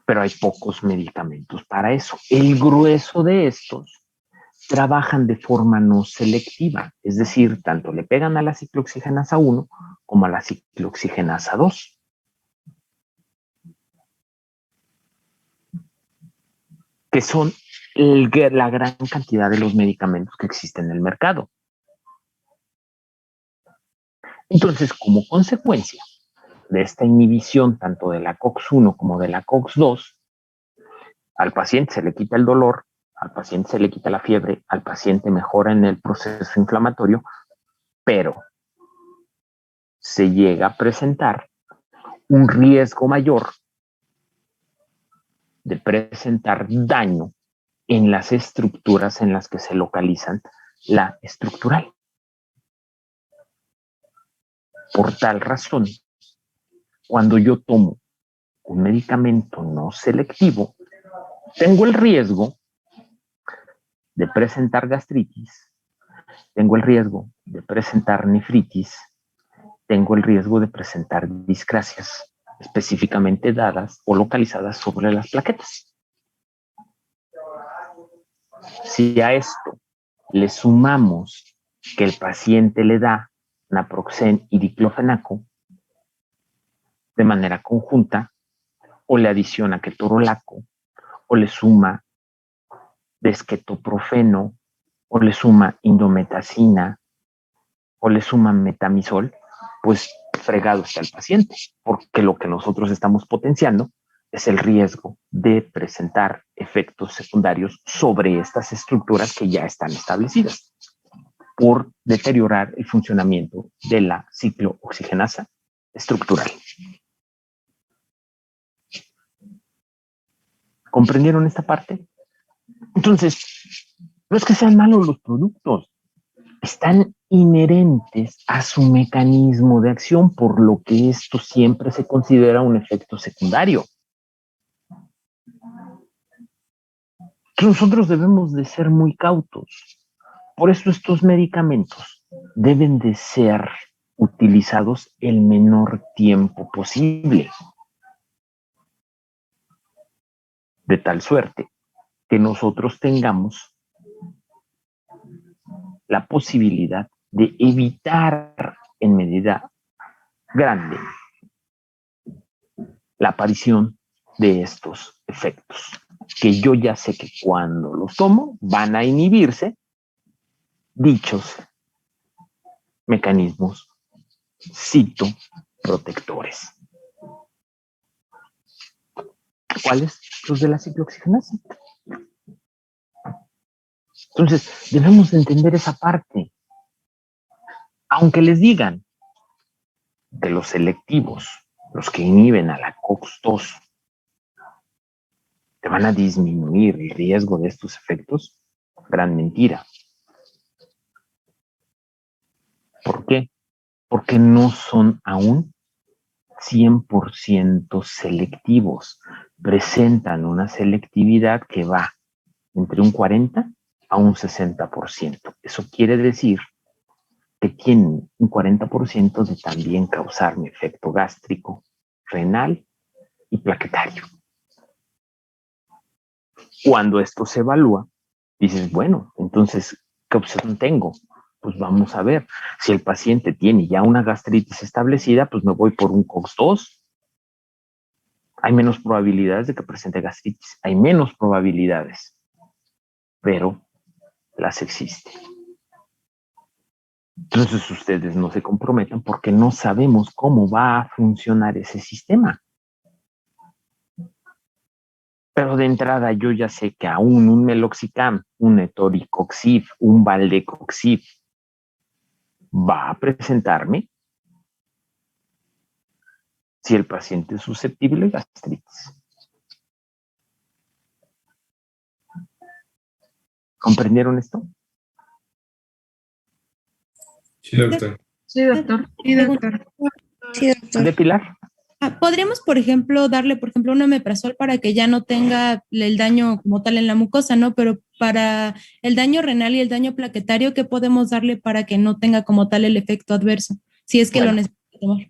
Pero hay pocos medicamentos para eso. El grueso de estos trabajan de forma no selectiva, es decir, tanto le pegan a la ciclooxigenasa 1 como a la ciclooxigenasa 2. Que son la gran cantidad de los medicamentos que existen en el mercado. Entonces, como consecuencia de esta inhibición tanto de la COX-1 como de la COX-2, al paciente se le quita el dolor, al paciente se le quita la fiebre, al paciente mejora en el proceso inflamatorio, pero se llega a presentar un riesgo mayor de presentar daño en las estructuras en las que se localizan la estructural. Por tal razón, cuando yo tomo un medicamento no selectivo, tengo el riesgo de presentar gastritis, tengo el riesgo de presentar nefritis, tengo el riesgo de presentar discrasias, específicamente dadas o localizadas sobre las plaquetas. Si a esto le sumamos que el paciente le da naproxen y diclofenaco de manera conjunta, o le adiciona ketorolaco, o le suma desquetoprofeno, o le suma indometacina, o le suma metamizol, pues fregado está el paciente, porque lo que nosotros estamos potenciando es el riesgo de presentar efectos secundarios sobre estas estructuras que ya están establecidas por deteriorar el funcionamiento de la ciclooxigenasa estructural. ¿Comprendieron esta parte? Entonces, no es que sean malos los productos, están inherentes a su mecanismo de acción, por lo que esto siempre se considera un efecto secundario. Nosotros debemos de ser muy cautos. Por eso estos medicamentos deben de ser utilizados el menor tiempo posible. De tal suerte que nosotros tengamos la posibilidad de evitar en medida grande la aparición de estos efectos, que yo ya sé que cuando los tomo van a inhibirse dichos mecanismos citoprotectores. ¿Cuáles? Los de la ciclooxigenasa. Entonces, debemos entender esa parte. Aunque les digan que los selectivos, los que inhiben a la COX-2, te van a disminuir el riesgo de estos efectos, gran mentira. ¿Por qué? Porque no son aún 100% selectivos. Presentan una selectividad que va entre un 40 a un 60%. Eso quiere decir que tienen un 40% de también causarme efecto gástrico, renal y plaquetario. Cuando esto se evalúa, dices, bueno, entonces, ¿qué opción tengo? Pues vamos a ver. Si el paciente tiene ya una gastritis establecida, pues me voy por un COX-2. Hay menos probabilidades de que presente gastritis. Hay menos probabilidades, pero las existen. Entonces ustedes no se comprometan porque no sabemos cómo va a funcionar ese sistema. Pero de entrada yo ya sé que aún un meloxicam, un etoricoxib, un valdecoxib va a presentarme si el paciente es susceptible de gastritis. ¿Comprendieron esto? Sí, doctor. Sí, doctor. Sí, doctor. Sí, doctor. ¿De Pilar? Podríamos, por ejemplo, darle, por ejemplo, un omeprazol para que ya no tenga el daño como tal en la mucosa, ¿no? Pero para el daño renal y el daño plaquetario, ¿qué podemos darle para que no tenga como tal el efecto adverso? Si es que lo necesita tomar.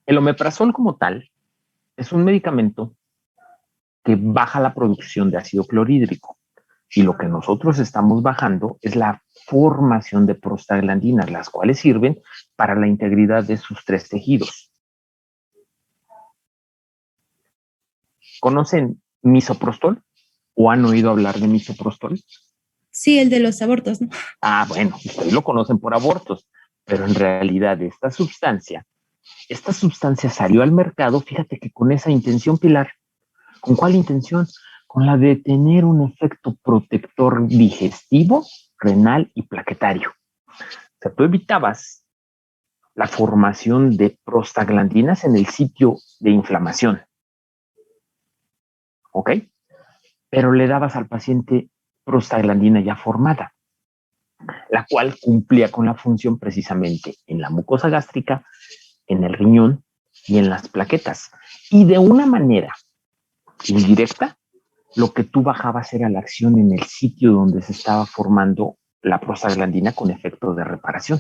El omeprazol como tal es un medicamento que baja la producción de ácido clorhídrico. Y lo que nosotros estamos bajando es la formación de prostaglandinas, las cuales sirven para la integridad de sus 3 tejidos. ¿Conocen misoprostol o han oído hablar de misoprostol? Sí, el de los abortos, ¿no? Bueno, ustedes lo conocen por abortos, pero en realidad esta sustancia salió al mercado, fíjate que con esa intención, Pilar. ¿Con cuál intención? Con la de tener un efecto protector digestivo, renal y plaquetario. O sea, tú evitabas la formación de prostaglandinas en el sitio de inflamación. ¿Ok? Pero le dabas al paciente prostaglandina ya formada, la cual cumplía con la función precisamente en la mucosa gástrica, en el riñón y en las plaquetas. Y de una manera indirecta, lo que tú bajabas era la acción en el sitio donde se estaba formando la prostaglandina con efecto de reparación.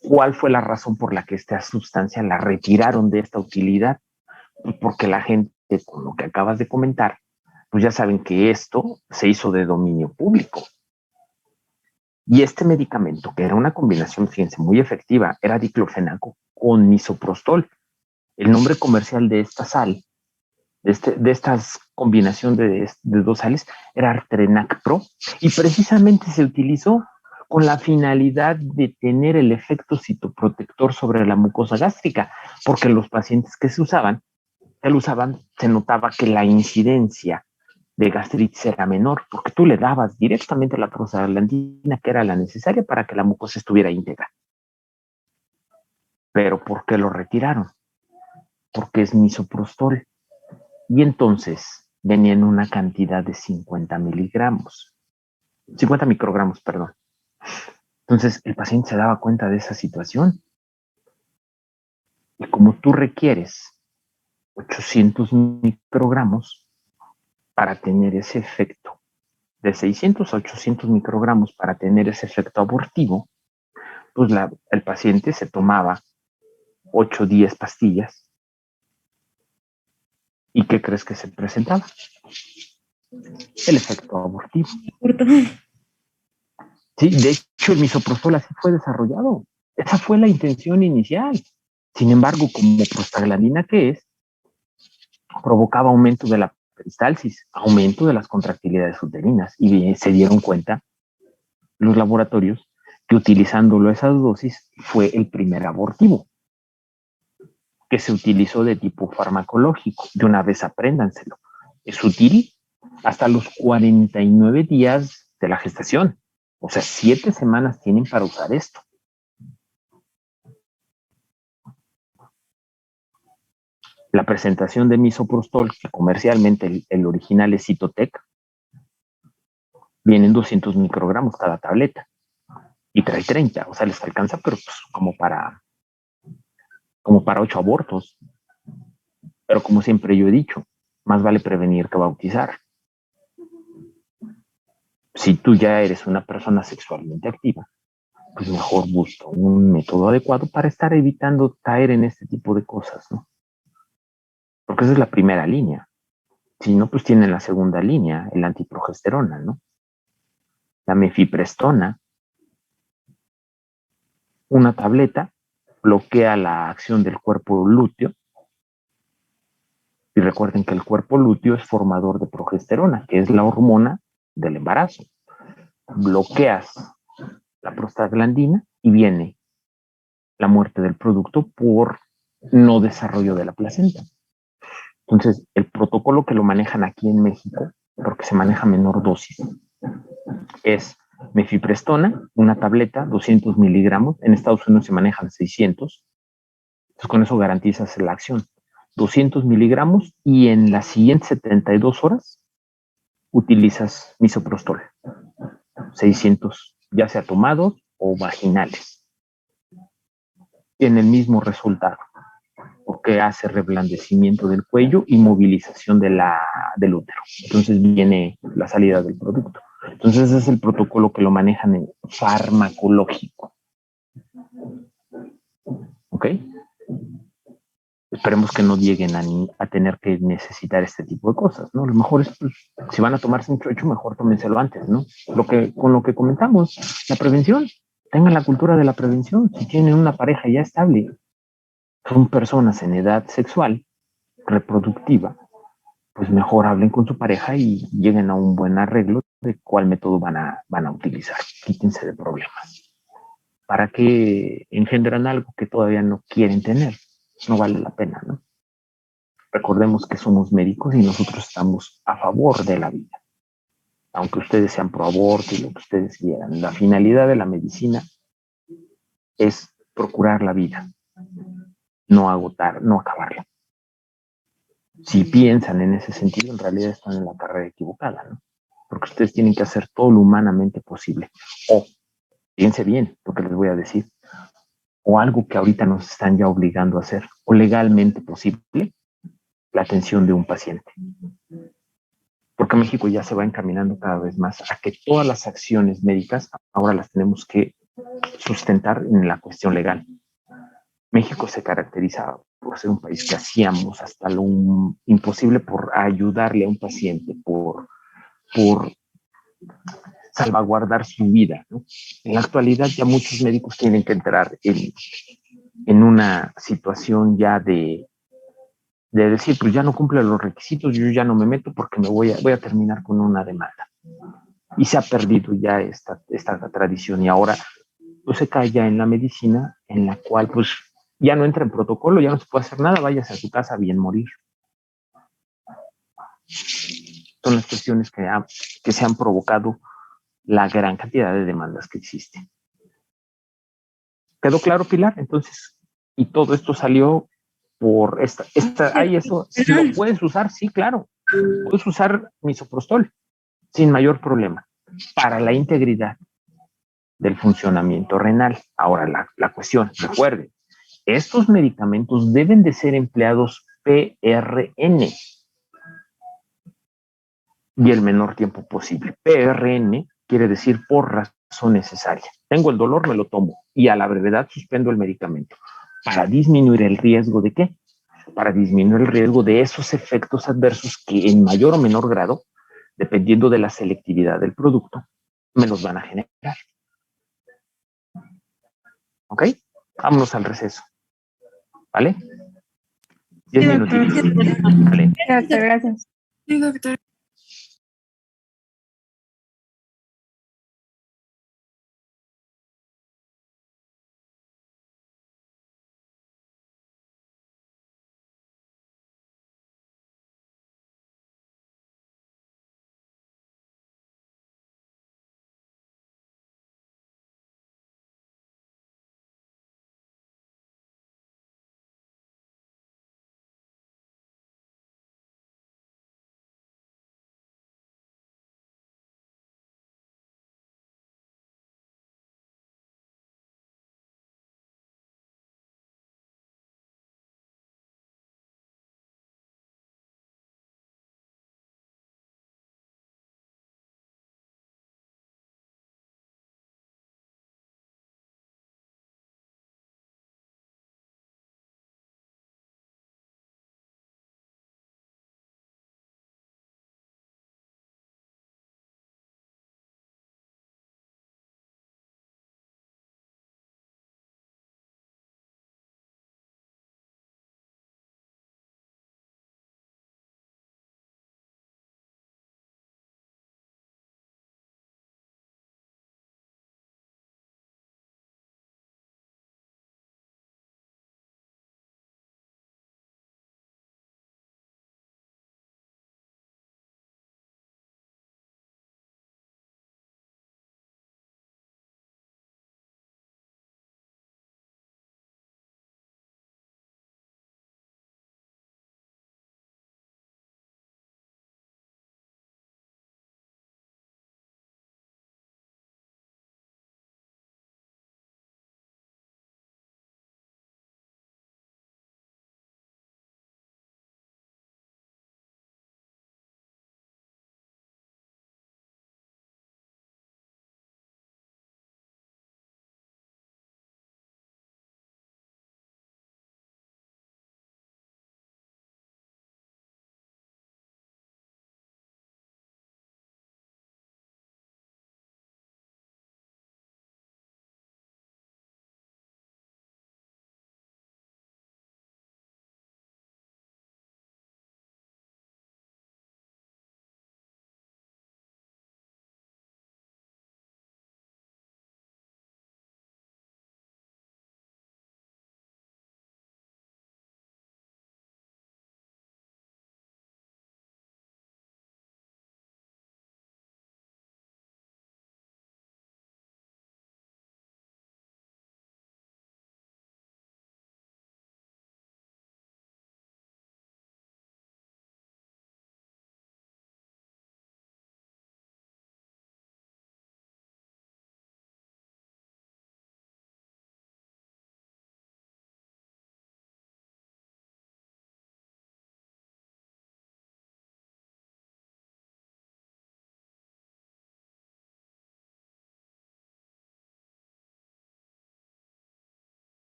¿Cuál fue la razón por la que esta sustancia la retiraron de esta utilidad? Pues porque la gente, con lo que acabas de comentar, pues ya saben que esto se hizo de dominio público. Y este medicamento, que era una combinación, fíjense, muy efectiva, era diclofenaco con misoprostol. El nombre comercial de esta sal, de esta combinación de 2 sales, era Artrenac Pro, y precisamente se utilizó con la finalidad de tener el efecto citoprotector sobre la mucosa gástrica, porque los pacientes que lo usaban, se notaba que la incidencia de gastritis era menor, porque tú le dabas directamente la prostaglandina que era la necesaria para que la mucosa estuviera íntegra. Pero ¿por qué lo retiraron? Porque es misoprostol. Y entonces venía en una cantidad de 50 microgramos, perdón. Entonces el paciente se daba cuenta de esa situación. Y como tú requieres 800 microgramos para tener ese efecto, de 600 a 800 microgramos para tener ese efecto abortivo, pues el paciente se tomaba 8 o 10 pastillas. ¿Y qué crees que se presentaba? El efecto abortivo. Sí, de hecho el misoprostol así fue desarrollado. Esa fue la intención inicial. Sin embargo, como prostaglandina que es, provocaba aumento de la peristalsis, aumento de las contractilidades uterinas, y se dieron cuenta los laboratorios que utilizándolo esas dosis fue el primer abortivo que se utilizó de tipo farmacológico. De una vez apréndanselo. Es útil hasta los 49 días de la gestación. O sea, 7 semanas tienen para usar esto. La presentación de misoprostol, que comercialmente el original es Cytotec, vienen 200 microgramos cada tableta y trae 30, o sea, les alcanza, pero pues como para 8 abortos. Pero como siempre yo he dicho, más vale prevenir que bautizar. Si tú ya eres una persona sexualmente activa, pues mejor busca un método adecuado para estar evitando caer en este tipo de cosas, ¿no? Porque esa es la primera línea. Si no, pues tienen la segunda línea, el antiprogesterona, ¿no? La mifepristona, una tableta, bloquea la acción del cuerpo lúteo. Y recuerden que el cuerpo lúteo es formador de progesterona, que es la hormona del embarazo. Bloqueas la prostaglandina y viene la muerte del producto por no desarrollo de la placenta. Entonces, el protocolo que lo manejan aquí en México, porque se maneja menor dosis, es mifepristona, una tableta, 200 miligramos. En Estados Unidos se manejan 600. Entonces, con eso garantizas la acción. 200 miligramos y en las siguientes 72 horas utilizas misoprostol, 600, ya sea tomados o vaginales. Tiene el mismo resultado, porque hace reblandecimiento del cuello y movilización del útero. Entonces viene la salida del producto. Entonces ese es el protocolo que lo manejan en farmacológico. ¿Ok? Esperemos que no lleguen a tener que necesitar este tipo de cosas, ¿no? Lo mejor es, pues, si van a tomarse un chocho, mejor tómenselo antes, ¿no? Con lo que comentamos, la prevención, tengan la cultura de la prevención. Si tienen una pareja ya estable, son personas en edad sexual, reproductiva, pues mejor hablen con su pareja y lleguen a un buen arreglo de cuál método van a utilizar. Quítense de problemas. ¿Para qué engendran algo que todavía no quieren tener? No vale la pena, ¿no? Recordemos que somos médicos y nosotros estamos a favor de la vida. Aunque ustedes sean pro aborto y lo que ustedes quieran, la finalidad de la medicina es procurar la vida, no agotar, no acabarla. Si piensan en ese sentido, en realidad están en la carrera equivocada, ¿no? Porque ustedes tienen que hacer todo lo humanamente posible. O, piense bien lo que les voy a decir, o algo que ahorita nos están ya obligando a hacer, o legalmente posible, la atención de un paciente. Porque México ya se va encaminando cada vez más a que todas las acciones médicas ahora las tenemos que sustentar en la cuestión legal. México se caracteriza por ser un país que hacíamos hasta lo imposible por ayudarle a un paciente, por salvaguardar su vida, ¿no? En la actualidad ya muchos médicos tienen que entrar en una situación ya de decir, pues ya no cumple los requisitos, yo ya no me meto porque voy a terminar con una demanda. Y se ha perdido ya esta tradición y ahora pues, se cae ya en la medicina en la cual pues ya no entra en protocolo, ya no se puede hacer nada, váyase a su casa bien morir. Son las cuestiones que se han provocado la gran cantidad de demandas que existen. ¿Quedó claro, Pilar? Entonces, y todo esto salió por eso, si lo puedes usar, sí, claro, puedes usar misoprostol sin mayor problema para la integridad del funcionamiento renal. Ahora, la cuestión, recuerden, estos medicamentos deben de ser empleados PRN y el menor tiempo posible. PRN quiere decir por razón necesaria. Tengo el dolor, me lo tomo y a la brevedad suspendo el medicamento. ¿Para disminuir el riesgo de qué? Para disminuir el riesgo de esos efectos adversos que en mayor o menor grado, dependiendo de la selectividad del producto, me los van a generar. ¿Ok? Vámonos al receso. ¿Vale? 10 Sí, minutitos. doctor. Vale. Gracias. Sí, doctor.